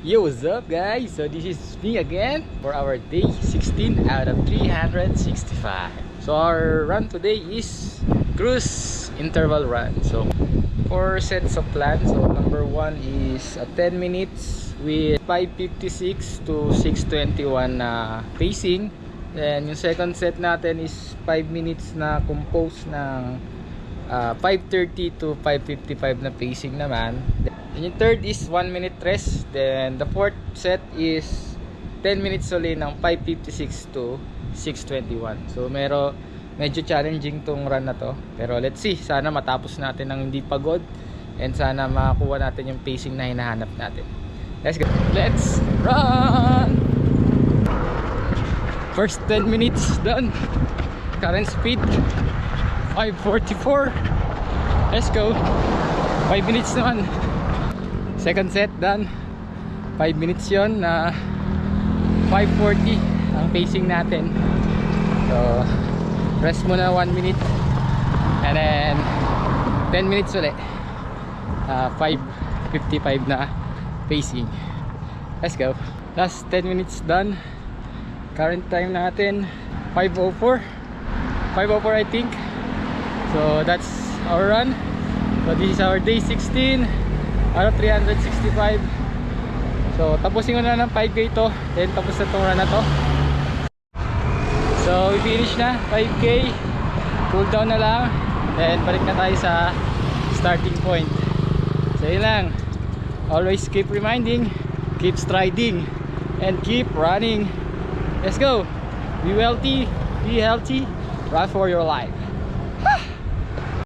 Yo, what's up guys? So this is me again for our day 16 out of 365. So our run today is cruise interval run. So 4 sets of plan. So number 1 is 10 minutes with 5:56 to 6:21 pacing. Then yung second set natin is 5 minutes na compose ng 5:30 to 5:55 na pacing naman. And yung third is 1 minute rest. Then the fourth set is 10 minutes ulit ng 5:56 to 6:21. So medyo challenging tong run na to. Pero let's see, sana matapos natin ng hindi pagod and sana makakuha natin yung pacing na hinahanap natin. Let's go. Let's run! First 10 minutes done. Current speed 5:44. Let's go. 5 minutes naman. Second set done. 5 minutes yon na 5:40 ang pacing natin. So rest muna 1 minute and then 10 minutes ulit. 5:55 na pacing. Let's go. Last 10 minutes done. Current time natin 5:04 I think. So that's our run. So this is our day 16 out of 365. So tapusin ko na ng 5k to, then tapos na itong run na to. So we finish na 5k, cool down na lang, then balik na tayo sa starting point. So yun lang, always keep reminding, keep striding and keep running. Let's go. Be healthy, run for your life.